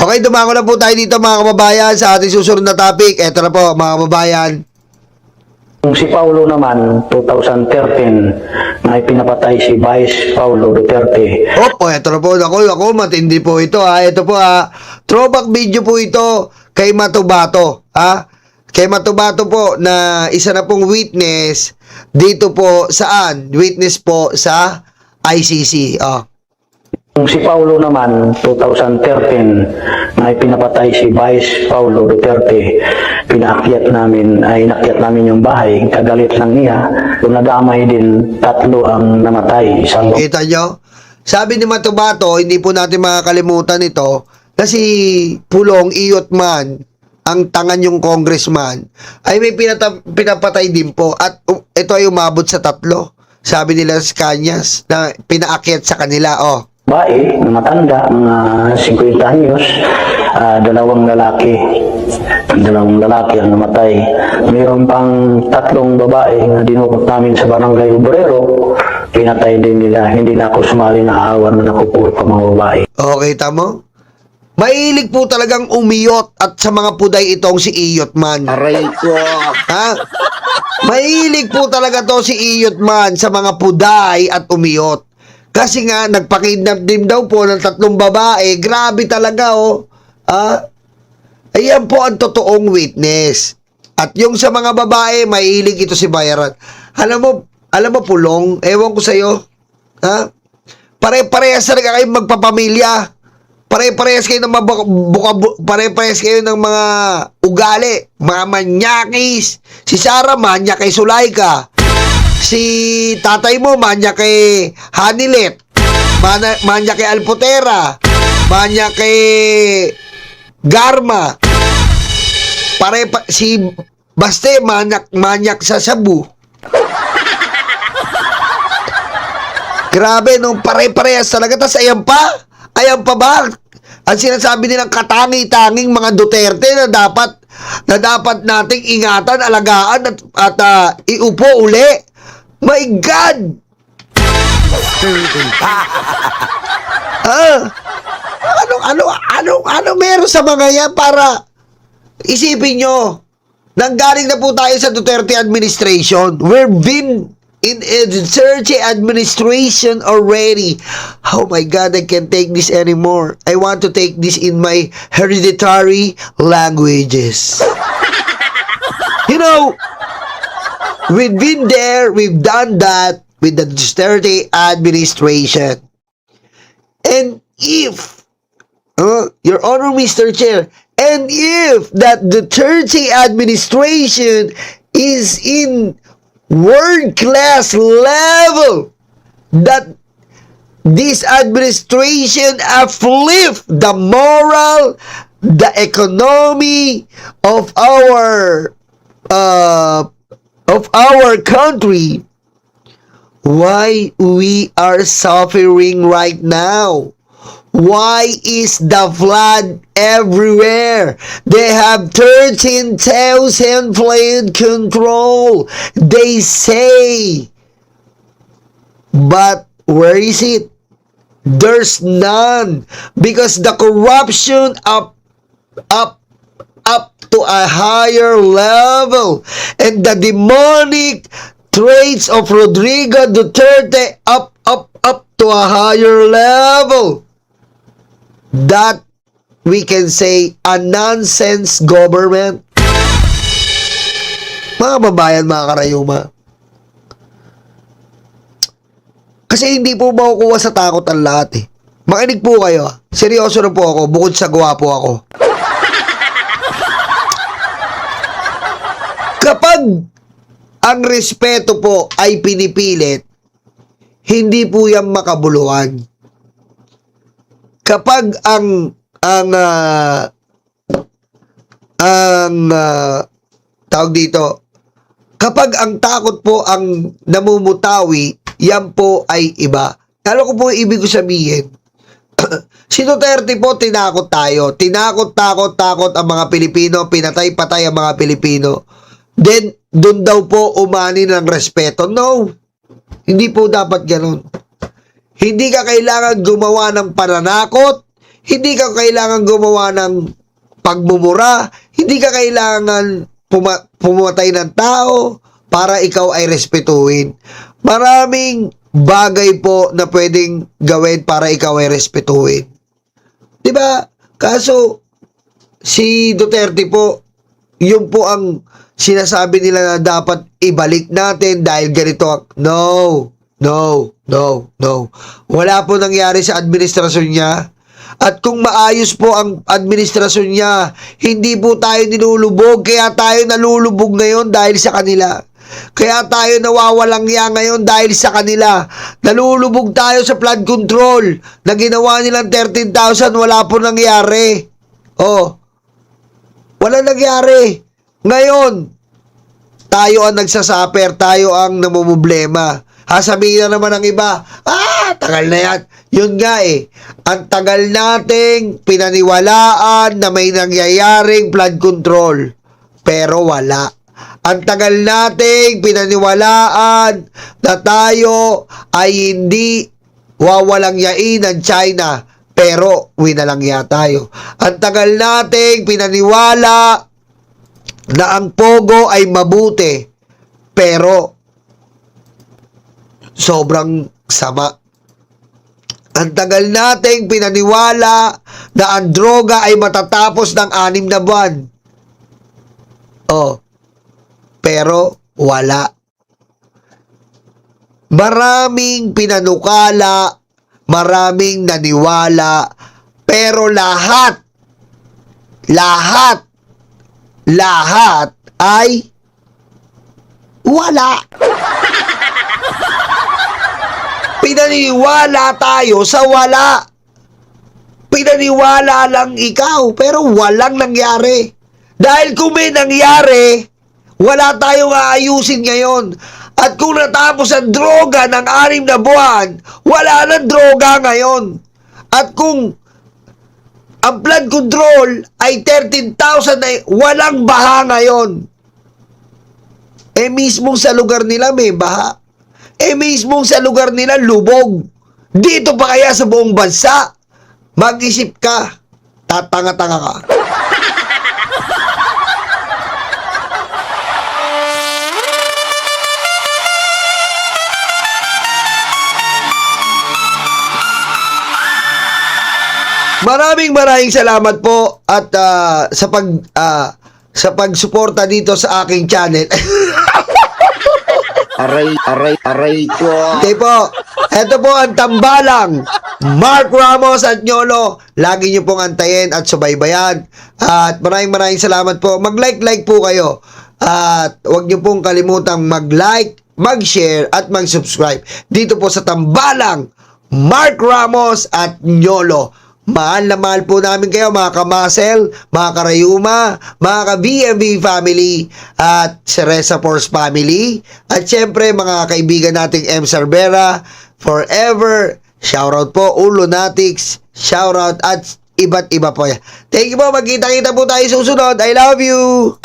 Okay, dumango na po tayo dito mga kababayan sa ating susunod na topic. Ito na po mga kababayan. Si Paulo naman, 2013, na pinapatay si Vice Paulo Duterte. Opo, ito na po. Ako, matindi po ito ha. Ito po ha. Throwback video po ito kay Matubato. Ha? Kay Matubato po na isa na pong witness dito po saan? Witness po sa ICC. Oh. Si Paulo naman, 2013, na pinapatay si Vice Paulo Duterte. Inakyat namin yung bahay, kagalit lang niya. Kung nadamay din, 3 ang namatay. Isang Kita nyo? Sabi ni Matubato, hindi po natin makakalimutan ito kasi Pulong Iyot man, ang tangan yung congressman, ay may pinapatay din po at ito ay umabot sa 3. Sabi nila sa Kanyas na pinaakyat sa kanila. Oh. babae na matanda, mga 50 anyos, 2 lalaki. 2 lalaki ang namatay. Mayroon pang 3 babae na dinukot namin sa barangay Obrero. Pinatay din nila. Hindi na ako sumali na awan na nakupuro pa mga babae. Okay, tamo? Mahilig po talagang umiyot at sa mga puday itong si Iyot man. Aray ko. Ha? Mahilig po talaga to si Iyot man sa mga puday at umiyot. Kasi nga, nagpakidnap din daw po ng 3 babae. Grabe talaga, oh. Ayan po ang totoong witness. At yung sa mga babae, mahilig ito si Bayaran. Alam mo, Pulong, ewan ko sa'yo. Ha? Pare-parehas talaga kayo magpapamilya. Pare-parehas kayo ng pare-parehas kayo ng mga ugali. Mga manyakis. Si Sarah, manyak kay Sulaika. Si tatay mo, manya kay Hanilet. Manya kay Alpotera. Manya kay Garma. Si Baste, manyak sa Sabu. Grabe, nung pare-parehas talaga. Tas ayan pa ba? Ang sinasabi nilang katangi-tanging mga Duterte na dapat nating ingatan, alagaan at iupo uli. My God! Ano meron sa mga yan para isipin nyo, nanggaling na po tayo sa Duterte administration. We've been in a Duterte administration already. Oh my God, I can't take this anymore. I want to take this in my hereditary languages. You know, we've been there, we've done that with the Duterte administration. And if, Your Honor, Mr. Chair, and if that Duterte administration is in world-class level, that this administration uplift the moral, the economy of our country, why we are suffering right now? Why is the flood everywhere? They have 13,000 flood control, they say. But where is it? There's none. Because the corruption up to a higher level. And the demonic traits of Rodrigo Duterte up to a higher level. That we can say a nonsense government. Mga babayan, mga karayuma. Kasi hindi po makukuha sa takot ang lahat eh. Makinig po kayo. Seryoso na po ako, bukod sa gwapo ako. Kapag ang respeto po ay pinipilit, hindi po yan makabuluhan. Kapag tawag dito, kapag ang takot po ang namumutawi, yan po ay iba. Alam ko po ibig ko sabihin. Si Duterte po, tinakot tayo. Tinakot ang mga Pilipino, pinatay-patay ang mga Pilipino. Then, doon daw po umani ng respeto. No, hindi po dapat ganun. Hindi ka kailangan gumawa ng pananakot, Hindi ka kailangan gumawa ng pagmumura, hindi ka kailangan pumatay ng tao para ikaw ay respetuhin. Maraming bagay po na pwedeng gawin para ikaw ay respetuhin. 'Di ba? Kaso si Duterte po, yun po ang sinasabi nila na dapat ibalik natin dahil ganito. No. Wala po nangyari sa administrasyon niya. At kung maayos po ang administrasyon niya, hindi po tayo nilulubog. Kaya tayo nalulubog ngayon dahil sa kanila. Kaya tayo nawawalang ya ngayon dahil sa kanila. Nalulubog tayo sa flood control na ginawa nilang 13,000, wala po nangyari. Oh, wala nangyari. Ngayon, tayo ang nagsasuffer, tayo ang namumblema. Sabihin na naman ng iba, tagal na yan. Yun nga eh, ang tagal nating pinaniwalaan na may nangyayaring flood control, pero wala. Ang tagal nating pinaniwalaan na tayo ay hindi wawalang yain ng China, pero winalangya tayo. Ang tagal nating pinaniwala na ang pogo ay mabuti, pero sobrang sama. Ang tagal nating pinaniwala na ang droga ay matatapos ng 6 na buwan. Pero wala. Maraming pinanukala, maraming naniwala, pero lahat ay wala. Pinaniwala tayo sa wala. Pinaniwala lang ikaw, pero walang nangyari. Dahil kung may nangyari, wala tayong aayusin ngayon. At kung natapos ang droga ng 6 na buwan, wala nang droga ngayon. At kung ang flood control ay 13,000 na walang baha ngayon. Mismong sa lugar nila may baha. Mismong sa lugar nila lubog. Dito pa kaya sa buong bansa? Mag-isip ka. Tatanga-tanga ka. Maraming salamat po at sa pagsuporta dito sa aking channel. Aray ko. Okay po. Ito po ang tambalang Mark Ramos at Nyolo. Lagi niyo pong antayin at subaybayan. At maraming salamat po. Mag-like po kayo. At huwag niyo pong kalimutang mag-like, mag-share at mag-subscribe dito po sa tambalang Mark Ramos at Nyolo. Mahal na mahal po namin kayo mga kamasel, mga karayuma, mga ka-BMB family at Cereza Force family at syempre mga kaibigan nating M. Cervera forever. Shoutout po Ulonatics, shoutout at iba't iba po. Thank you po, magkita-kita po tayo susunod. I love you.